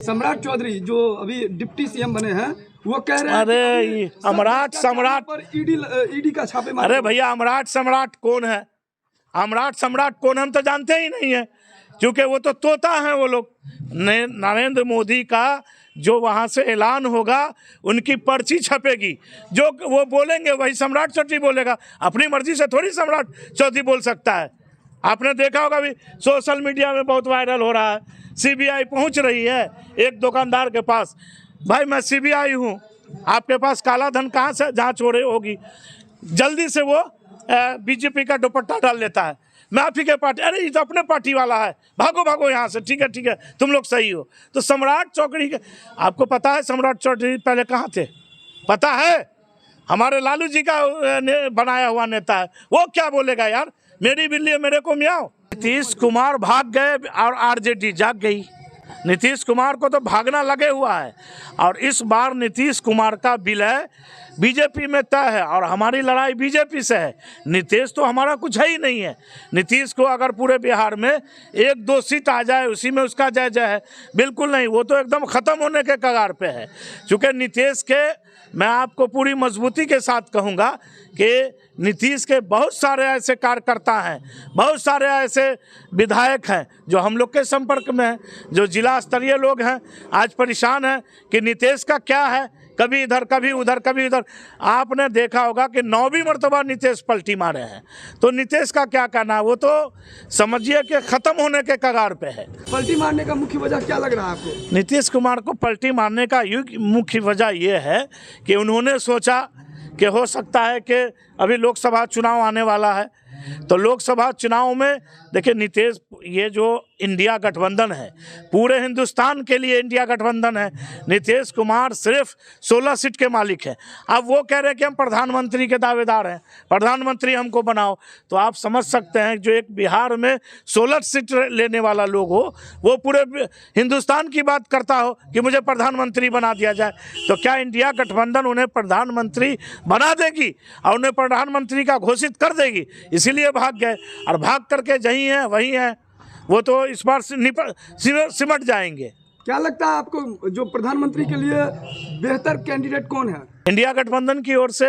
सम्राट चौधरी जो अभी डिप्टी सीएम बने हैं वो कह रहे हैं अरे सम्राट पर ईडी का छापे। अरे भैया सम्राट कौन है? सम्राट कौन हम तो जानते ही नहीं है, क्योंकि वो तो तोता है। वो लोग नरेंद्र मोदी का जो वहाँ से ऐलान होगा उनकी पर्ची छपेगी, जो वो बोलेंगे वही सम्राट चौधरी बोलेगा। अपनी मर्जी से थोड़ी सम्राट चौधरी बोल सकता है। आपने देखा होगा अभी सोशल मीडिया में बहुत वायरल हो रहा है, सीबीआई पहुंच रही है एक दुकानदार के पास। भाई मैं सीबीआई हूं, आपके पास काला धन कहां से जांच हो रही होगी? जल्दी से वो बीजेपी का दुपट्टा डाल लेता है, मैं आप ही के पार्टी, अरे ये तो अपने पार्टी वाला है, भागो भागो यहाँ से, ठीक है तुम लोग सही हो। तो सम्राट चौधरी, आपको पता है सम्राट चौधरी पहले कहाँ थे? पता है? हमारे लालू जी का बनाया हुआ नेता है। वो क्या बोलेगा यार, मेरी बिल्ली मेरे को मियाओ। नीतीश कुमार भाग गए और आरजेडी जाग गई। नीतीश कुमार को तो भागना लगे हुआ है, और इस बार नीतीश कुमार का विलय बीजेपी में तय है और हमारी लड़ाई बीजेपी से है। नीतीश तो हमारा कुछ है ही नहीं है। नीतीश को अगर पूरे बिहार में 1-2 सीट आ जाए उसी में उसका जय जय है, बिल्कुल नहीं, वो तो एकदम ख़त्म होने के कगार पे है। क्योंकि नीतीश के, मैं आपको पूरी मजबूती के साथ कहूँगा कि नीतीश के बहुत सारे ऐसे कार्यकर्ता हैं, बहुत सारे ऐसे विधायक हैं जो हम लोग के संपर्क में हैं, जो जिला स्तरीय लोग हैं, आज परेशान हैं कि नीतीश का क्या है, कभी इधर कभी उधर कभी इधर। आपने देखा होगा कि 9वीं मरतबा नीतीश पलटी मारे हैं, तो नीतीश का क्या कहना है? वो तो समझिए कि ख़त्म होने के कगार पे है। पलटी मारने का मुख्य वजह क्या लग रहा है आपको? नीतीश कुमार को पलटी मारने का मुख्य वजह ये है कि उन्होंने सोचा कि हो सकता है कि अभी लोकसभा चुनाव आने वाला है, तो लोकसभा चुनाव में देखिए नीतीश, ये जो इंडिया गठबंधन है, पूरे हिंदुस्तान के लिए इंडिया गठबंधन है। नीतीश कुमार सिर्फ 16 सीट के मालिक हैं। अब वो कह रहे हैं कि हम प्रधानमंत्री के दावेदार हैं, प्रधानमंत्री हमको बनाओ। तो आप समझ सकते हैं जो एक बिहार में 16 सीट लेने वाला लोग हो, वो पूरे हिंदुस्तान की बात करता हो कि मुझे प्रधानमंत्री बना दिया जाए, तो क्या इंडिया गठबंधन उन्हें प्रधानमंत्री बना देगी और उन्हें प्रधानमंत्री का घोषित कर देगी? इसीलिए भाग गए, और भाग करके जहीं हैं वहीं हैं। वो तो इस बार सिमट जाएंगे। क्या लगता है आपको जो प्रधानमंत्री के लिए बेहतर कैंडिडेट कौन है? इंडिया गठबंधन की ओर से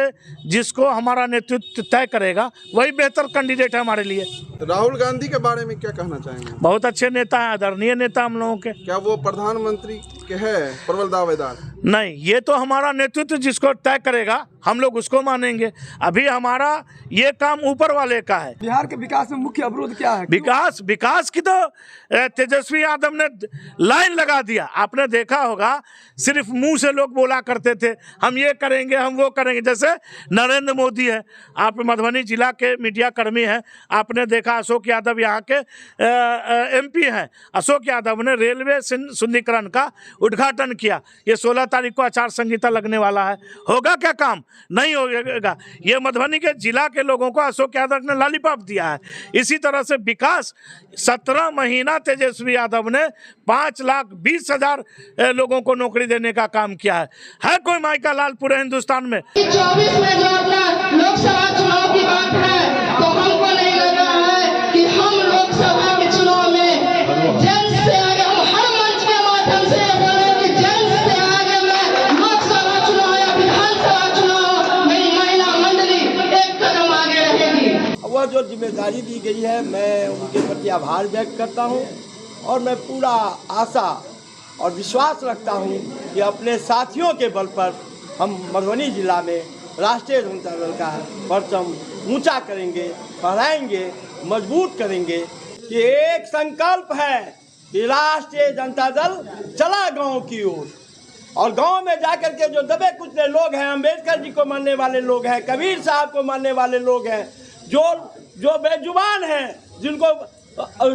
जिसको हमारा नेतृत्व तय करेगा वही बेहतर कैंडिडेट है हमारे लिए। राहुल गांधी के बारे में क्या कहना चाहेंगे? बहुत अच्छे नेता हैं, आदरणीय नेता हम लोगों के। क्या वो प्रधानमंत्री के है प्रबल दावेदार? नहीं, ये तो हमारा नेतृत्व जिसको तय करेगा हम लोग उसको मानेंगे। अभी हमारा ये काम ऊपर वाले का है। बिहार के विकास में मुख्य अवरोध क्या है? विकास की तो तेजस्वी यादव ने लाइन लगा दिया। आपने देखा होगा सिर्फ मुंह से लोग बोला करते थे हम ये करेंगे हम वो करेंगे, जैसे नरेंद्र मोदी है। आप मधुबनी जिला के मीडिया कर्मी हैं, आपने देखा अशोक यादव यहाँ के एमपी हैं। अशोक यादव ने रेलवे सुंदरीकरण का उद्घाटन किया। ये 16 तारीख को आचार संहिता लगने वाला है, होगा क्या काम? नहीं होगा। ये मधुबनी के जिला के लोगों को अशोक यादव ने लॉलीपॉप दिया है। इसी तरह से विकास 17 महीना तेजस्वी यादव ने 5,20,000 लोगों को नौकरी देने का काम किया है कोई माइका लाल पूरे हिंदुस्तान में? 24 में जो अपना लोकसभा चुनाव की बात है, तो हमको नहीं लग रहा है कि हम लोकसभा के चुनाव में जल्द से आगे, हम हर मंच के माध्यम से बोले कि जल्द से आगे में लोकसभा चुनाव या विधानसभा चुनाव मेरी महिला मंडली एक कदम आगे रहेगी। वह जो जिम्मेदारी दी गई है, मैं उनके प्रति आभार व्यक्त करता हूं, और मैं पूरा आशा और विश्वास रखता हूं कि अपने साथियों के बल पर हम मधुबनी जिला में राष्ट्रीय जनता दल का परचम ऊंचा करेंगे, फहराएंगे, मजबूत करेंगे। कि एक संकल्प है कि राष्ट्रीय जनता दल चला गांव की ओर, और गांव में जाकर के जो दबे कुचले लोग हैं, अम्बेडकर जी को मानने वाले लोग हैं, कबीर साहब को मानने वाले लोग हैं, जो बेजुबान हैं, जिनको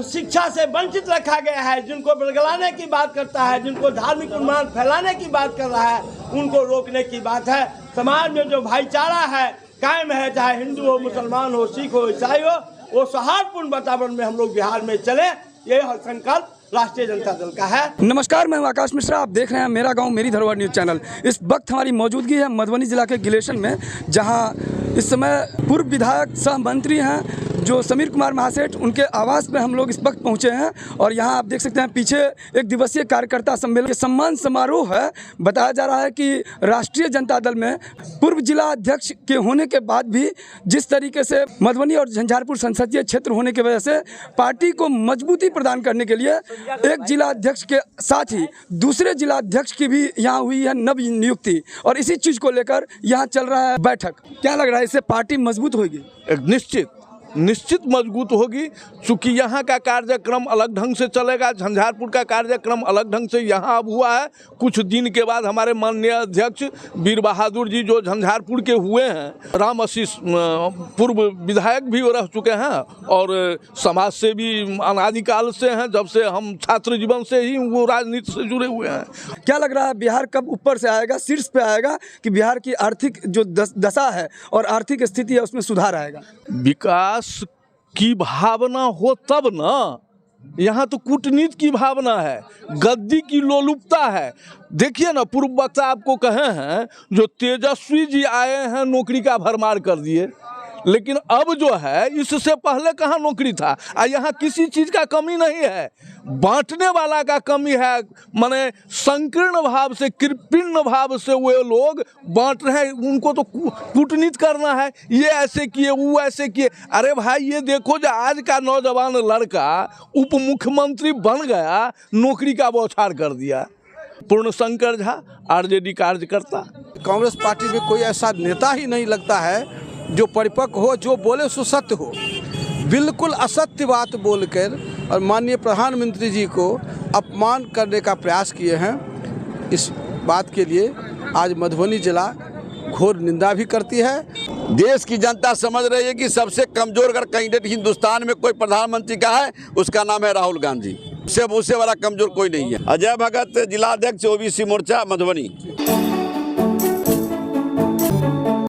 शिक्षा से वंचित रखा गया है, जिनको बरगलाने की बात करता है, जिनको धार्मिक उन्माद फैलाने की बात कर रहा है, उनको रोकने की बात है। समाज में जो भाईचारा है कायम है, चाहे हिंदू हो, मुसलमान हो, सिख हो, ईसाई हो, वो सौहार्दपूर्ण वातावरण में हम लोग बिहार में चले, ये संकल्प राष्ट्रीय जनता दल का है। नमस्कार, मैं आकाश मिश्रा, आप देख रहे हैं मेरा गांव मेरी धरोहर न्यूज चैनल। इस वक्त हमारी मौजूदगी है मधुबनी जिला के गिलेशन में, जहां इस समय पूर्व विधायक सह मंत्री हैं जो समीर कुमार महासेठ उनके आवास पे हम लोग इस वक्त पहुंचे हैं और यहाँ आप देख सकते हैं पीछे एक दिवसीय कार्यकर्ता सम्मेलन सम्मान समारोह है। बताया जा रहा है कि राष्ट्रीय जनता दल में पूर्व जिला अध्यक्ष के होने के बाद भी जिस तरीके से मधुबनी और झंझारपुर संसदीय क्षेत्र होने की वजह से पार्टी को मजबूती प्रदान करने के लिए एक जिला अध्यक्ष के साथ ही दूसरे जिला अध्यक्ष की भी यहाँ हुई है नव नियुक्ति और इसी चीज़ को लेकर यहाँ चल रहा है बैठक। क्या लग रहा है इससे पार्टी मजबूत होगी? एक निश्चित मजबूत होगी, चूँकि यहाँ का कार्यक्रम अलग ढंग से चलेगा, झंझारपुर का कार्यक्रम अलग ढंग से यहाँ अब हुआ है। कुछ दिन के बाद हमारे माननीय अध्यक्ष वीर बहादुर जी जो झंझारपुर के हुए हैं, राम आशीष पूर्व विधायक भी रह चुके हैं और समाज से भी अनादिकाल से हैं, जब से हम छात्र जीवन से ही वो राजनीति से जुड़े हुए हैं। क्या लग रहा है बिहार कब ऊपर से आएगा, शीर्ष पे आएगा कि बिहार की आर्थिक जो दशा है और आर्थिक स्थिति है उसमें सुधार आएगा? विकास की भावना हो तब ना, यहाँ तो कूटनीति की भावना है, गद्दी की लोलुपता है। देखिए ना, पूर्व वक्ता आपको कहे हैं जो तेजस्वी जी आए हैं नौकरी का भरमार कर दिए, लेकिन अब जो है इससे पहले कहाँ नौकरी था। यहाँ किसी चीज़ का कमी नहीं है, बांटने वाला का कमी है। माने संकीर्ण भाव से, कृपण भाव से वो लोग बांट रहे हैं। उनको तो कूटनीति करना है, ये ऐसे किए वो ऐसे किए। अरे भाई ये देखो जो आज का नौजवान लड़का उप मुख्यमंत्री बन गया, नौकरी का बौछार कर दिया। पूर्णशंकर झा आरजेडी कार्यकर्ता। कांग्रेस पार्टी में कोई ऐसा नेता ही नहीं लगता है जो परिपक्व हो, जो बोले सो सत्य हो। बिल्कुल असत्य बात बोलकर और माननीय प्रधानमंत्री जी को अपमान करने का प्रयास किए हैं। इस बात के लिए आज मधुबनी जिला घोर निंदा भी करती है। देश की जनता समझ रही है कि सबसे कमजोर अगर कैंडिडेट हिंदुस्तान में कोई प्रधानमंत्री का है, उसका नाम है राहुल गांधी। उससे बड़ा कमजोर कोई नहीं है। अजय भगत, जिला अध्यक्ष ओबीसी मोर्चा, मधुबनी।